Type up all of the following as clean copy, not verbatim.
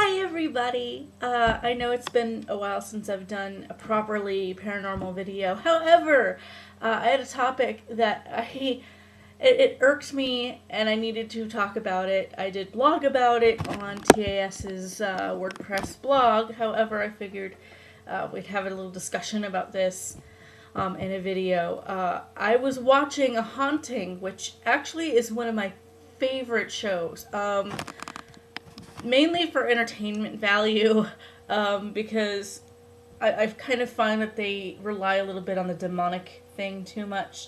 Hi everybody! I know it's been a while since I've done a properly paranormal video. However, I had a topic that it irked me and I needed to talk about it. I did blog about it on TAS's WordPress blog. However, I figured we'd have a little discussion about this in a video. I was watching A Haunting, which actually is one of my favorite shows. Mainly for entertainment value, because I've kind of find that they rely a little bit on the demonic thing too much.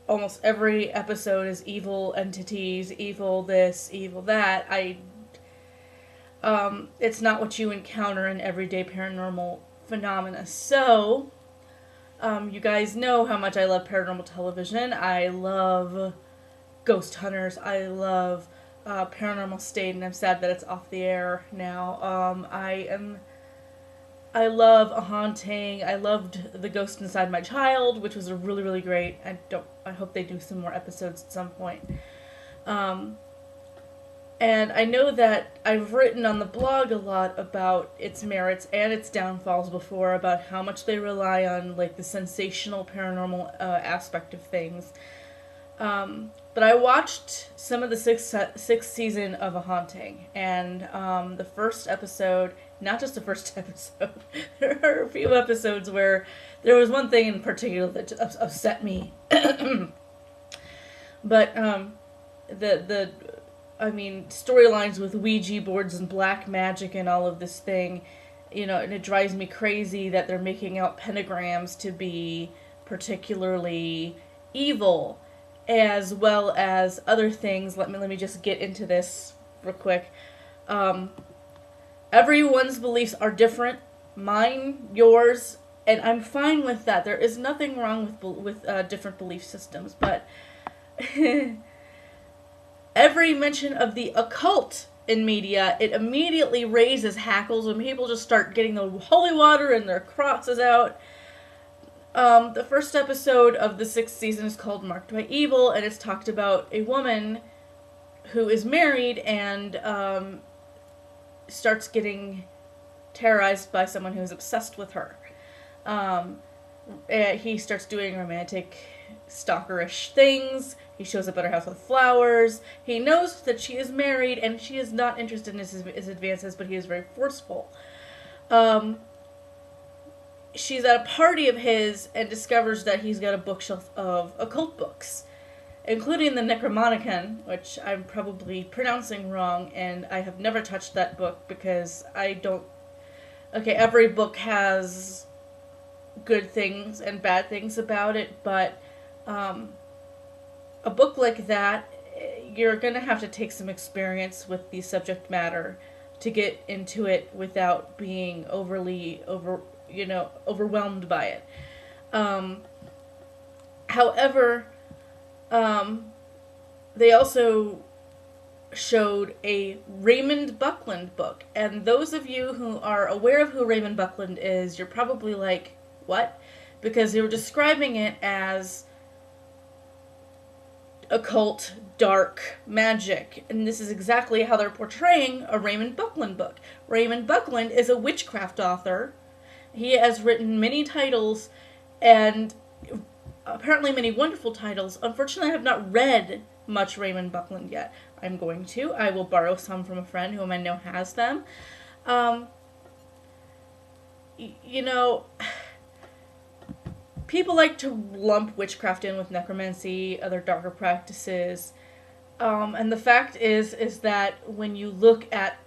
Almost every episode is evil entities, evil this, evil that. It's not what you encounter in everyday paranormal phenomena. So, you guys know how much I love paranormal television. I love Ghost Hunters. I love Paranormal State, and I'm sad that it's off the air now. I love A Haunting. I loved The Ghost Inside My Child, which was a really, really great. I hope they do some more episodes at some point. And I know that I've written on the blog a lot about its merits and its downfalls before, about how much they rely on like the sensational paranormal aspect of things. But I watched some of the sixth season of A Haunting, and the first episode, not just the first episode, there are a few episodes where there was one thing in particular that upset me. But storylines with Ouija boards and black magic and all of this thing, and it drives me crazy that they're making out pentagrams to be particularly evil, as well as other things. Let me just get into this real quick. Everyone's beliefs are different. Mine, yours, and I'm fine with that. There is nothing wrong with different belief systems, but every mention of the occult in media, it immediately raises hackles when people just start getting the holy water and their crosses out. The first episode of the sixth season is called Marked by Evil, and it's talked about a woman who is married and starts getting terrorized by someone who's obsessed with her. He starts doing romantic, stalkerish things. He shows up at her house with flowers. He knows that she is married, and she is not interested in his advances, but he is very forceful. She's at a party of his and discovers that he's got a bookshelf of occult books, including the Necronomicon, which I'm probably pronouncing wrong, and I have never touched that book because I don't... Okay, every book has good things and bad things about it, but a book like that, you're going to have to take some experience with the subject matter to get into it without being overwhelmed by it. However, they also showed a Raymond Buckland book, and those of you who are aware of who Raymond Buckland is, you're probably like, what? Because they were describing it as occult, dark magic, and this is exactly how they're portraying a Raymond Buckland book. Raymond Buckland is a witchcraft author. He has written many titles, and apparently many wonderful titles. Unfortunately, I have not read much Raymond Buckland yet. I'm going to. I will borrow some from a friend whom I know has them. People like to lump witchcraft in with necromancy, other darker practices. And the fact is that when you look at,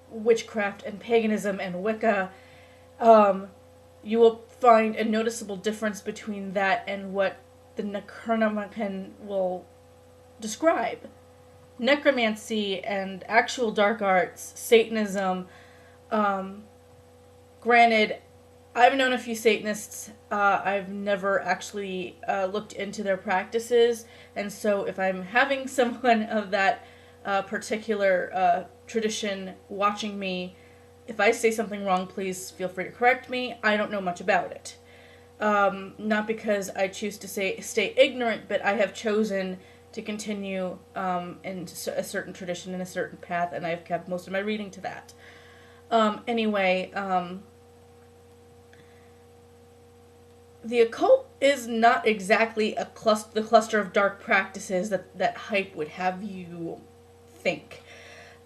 witchcraft and paganism and Wicca, you will find a noticeable difference between that and what the Necronomicon will describe. Necromancy and actual dark arts, Satanism, granted, I've known a few Satanists. I've never actually looked into their practices, and so if I'm having someone of that particular tradition watching me, if I say something wrong, please feel free to correct me. I don't know much about it. Not because I choose to stay ignorant, but I have chosen to continue in a certain tradition and a certain path, and I've kept most of my reading to that. Anyway, the occult is not exactly the cluster of dark practices that hype would have you think.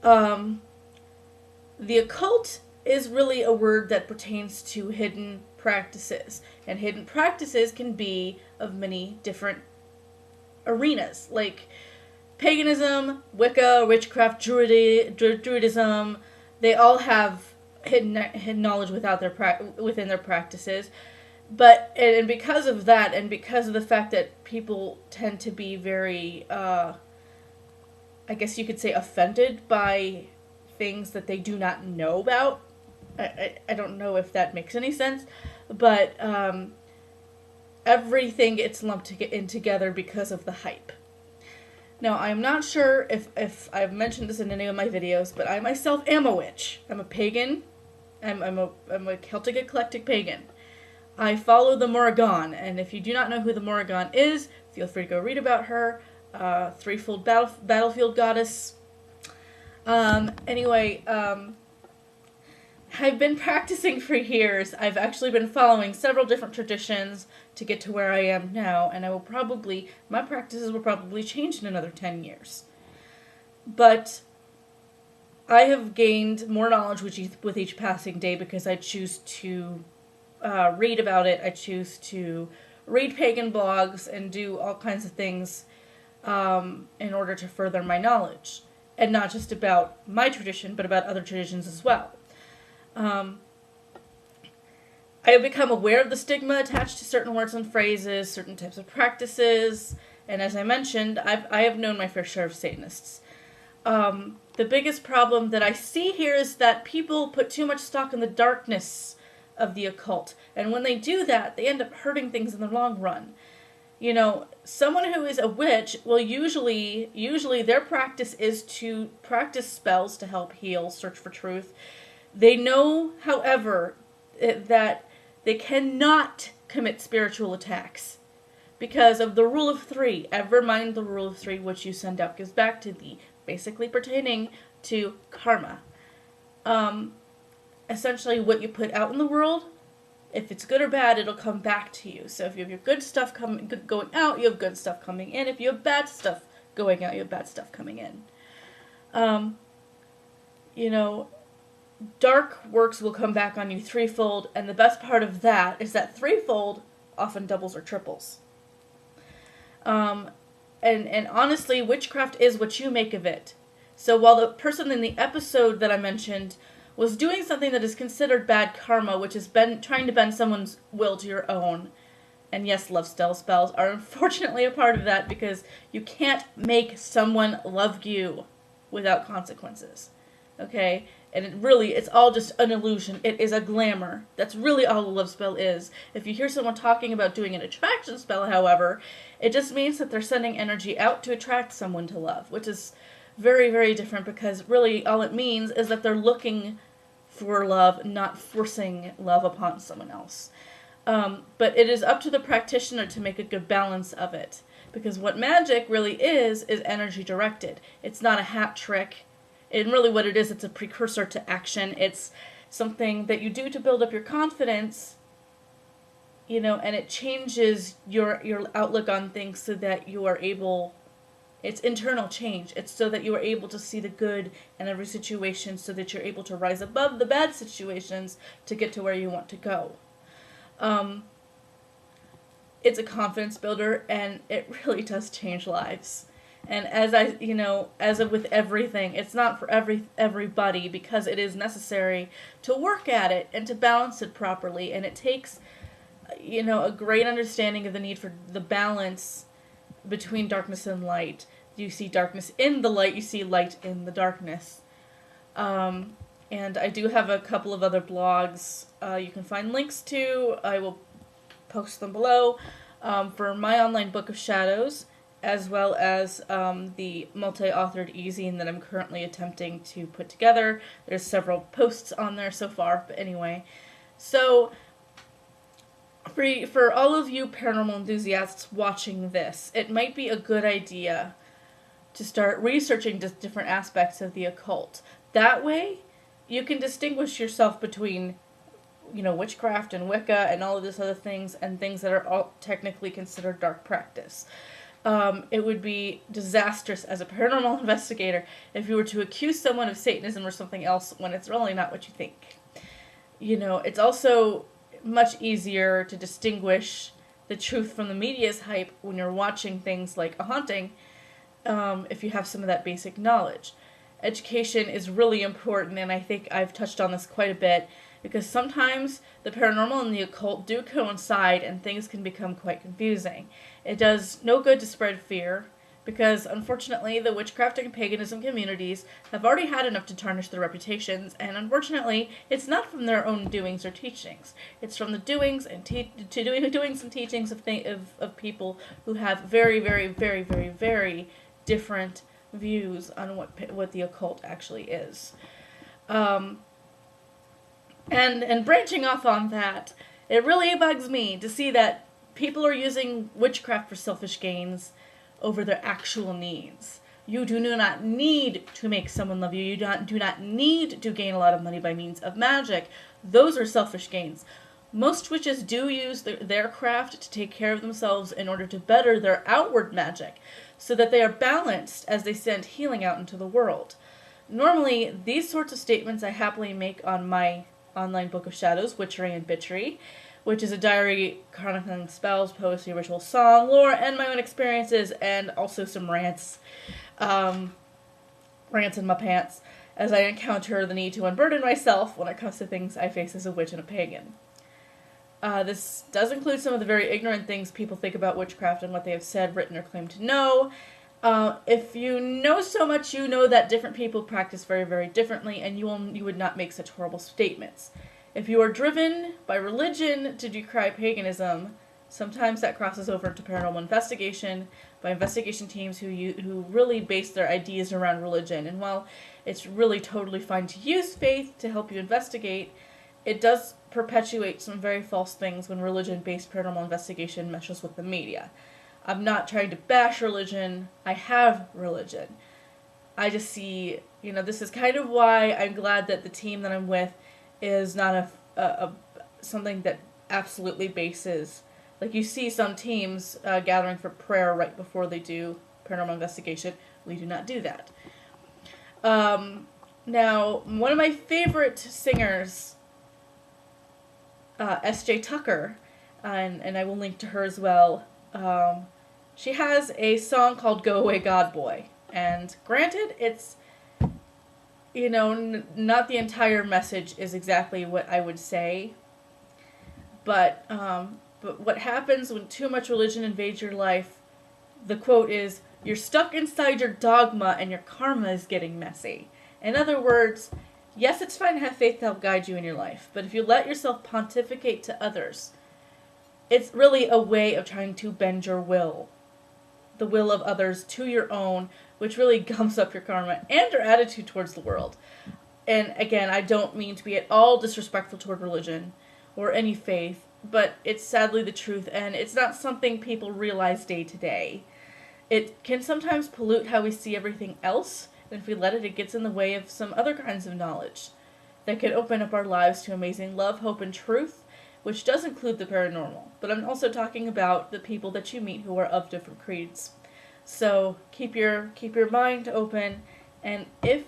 The occult is really a word that pertains to hidden practices, and hidden practices can be of many different arenas, like paganism, Wicca, witchcraft, Druidism. They all have hidden knowledge within their practices. But, and because of that, and because of the fact that people tend to be very, I guess you could say, offended by things that they do not know about, I don't know if that makes any sense, but everything gets lumped in together because of the hype. Now, I'm not sure if I've mentioned this in any of my videos, but I myself am a witch. I'm a pagan. I'm a Celtic eclectic pagan. I follow the Morrigan, and if you do not know who the Morrigan is, feel free to go read about her. Threefold battlefield goddess. Anyway, I've been practicing for years. I've actually been following several different traditions to get to where I am now, and my practices will probably change in another 10 years. But I have gained more knowledge with each passing day because I choose to read about it. I choose to read pagan blogs and do all kinds of things in order to further my knowledge. And not just about my tradition, but about other traditions as well. I have become aware of the stigma attached to certain words and phrases, certain types of practices, and as I mentioned, I have known my fair share of Satanists. The biggest problem that I see here is that people put too much stock in the darkness of the occult, and when they do that, they end up hurting things in the long run. You know, someone who is a witch will usually their practice is to practice spells to help heal, search for truth. They know, however, that they cannot commit spiritual attacks because of the rule of 3. Ever mind the rule of 3, which you send out goes back to the basically pertaining to karma. Essentially, what you put out in the world, if it's good or bad, it'll come back to you. So if you have your good stuff going out, you have good stuff coming in. If you have bad stuff going out, you have bad stuff coming in. You know, dark works will come back on you threefold, and the best part of that is that threefold often doubles or triples. And honestly, witchcraft is what you make of it. So while the person in the episode that I mentioned was doing something that is considered bad karma, which is trying to bend someone's will to your own, and yes, love spells are unfortunately a part of that because you can't make someone love you without consequences. Okay? And it's all just an illusion. It is a glamour. That's really all a love spell is. If you hear someone talking about doing an attraction spell, however, it just means that they're sending energy out to attract someone to love, which is very, very different because really all it means is that they're looking for love, not forcing love upon someone else. But it is up to the practitioner to make a good balance of it. Because what magic really is energy directed. It's not a hat trick. And really what it is, it's a precursor to action. It's something that you do to build up your confidence, you know, and it changes your outlook on things so that you are able, it's internal change. It's so that you are able to see the good in every situation so that you're able to rise above the bad situations to get to where you want to go. It's a confidence builder, and it really does change lives. And as with everything, it's not for everybody because it is necessary to work at it and to balance it properly. And it takes, a great understanding of the need for the balance between darkness and light. You see darkness in the light, you see light in the darkness. And I do have a couple of other blogs you can find links to. I will post them below for my online book of shadows, as well as the multi-authored e-zine that I'm currently attempting to put together. There's several posts on there so far, but anyway. So, for all of you paranormal enthusiasts watching this, it might be a good idea to start researching just different aspects of the occult. That way, you can distinguish yourself between, witchcraft and Wicca and all of these other things and things that are all technically considered dark practice. It would be disastrous as a paranormal investigator if you were to accuse someone of Satanism or something else when it's really not what you think. It's also much easier to distinguish the truth from the media's hype when you're watching things like a haunting, if you have some of that basic knowledge. Education is really important, and I think I've touched on this quite a bit, because sometimes the paranormal and the occult do coincide and things can become quite confusing. It does no good to spread fear, because unfortunately the witchcraft and paganism communities have already had enough to tarnish their reputations, and unfortunately it's not from their own doings or teachings. It's from the doings and doings and teachings of people who have very, very, very, very, very different views on what the occult actually is. And branching off on that, it really bugs me to see that people are using witchcraft for selfish gains over their actual needs. You do not need to make someone love you. You do not need to gain a lot of money by means of magic. Those are selfish gains. Most witches do use their craft to take care of themselves in order to better their outward magic, so that they are balanced as they send healing out into the world. Normally, these sorts of statements I happily make on my online book of shadows, Witchery and Bitchery, which is a diary chronicling spells, poetry, ritual, song, lore, and my own experiences, and also some rants. Rants in my pants, as I encounter the need to unburden myself when it comes to things I face as a witch and a pagan. This does include some of the very ignorant things people think about witchcraft and what they have said, written, or claimed to know. If you know so much, you know that different people practice very, very differently, and you would not make such horrible statements. If you are driven by religion to decry paganism, sometimes that crosses over into paranormal investigation by investigation teams who really base their ideas around religion. And while it's really totally fine to use faith to help you investigate, it does perpetuate some very false things when religion-based paranormal investigation meshes with the media. I'm not trying to bash religion. I have religion. I just see, this is kind of why I'm glad that the team that I'm with is not a something that absolutely bases, like you see some teams gathering for prayer right before they do paranormal investigation. We do not do that. Now, one of my favorite singers, S.J. Tucker, and I will link to her as well. She has a song called Go Away God Boy. And granted, it's, not the entire message is exactly what I would say. But what happens when too much religion invades your life, the quote is, "You're stuck inside your dogma and your karma is getting messy." In other words, yes, it's fine to have faith to help guide you in your life, but if you let yourself pontificate to others, it's really a way of trying to bend your will, the will of others, to your own, which really gums up your karma and your attitude towards the world. And again, I don't mean to be at all disrespectful toward religion or any faith, but it's sadly the truth, and it's not something people realize day to day. It can sometimes pollute how we see everything else, and if we let it, it gets in the way of some other kinds of knowledge that can open up our lives to amazing love, hope, and truth, which does include the paranormal. But I'm also talking about the people that you meet who are of different creeds. So keep your mind open, and if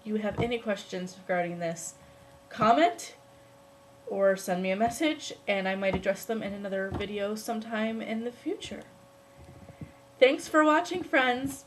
you have any questions regarding this, comment or send me a message, and I might address them in another video sometime in the future. Thanks for watching, friends!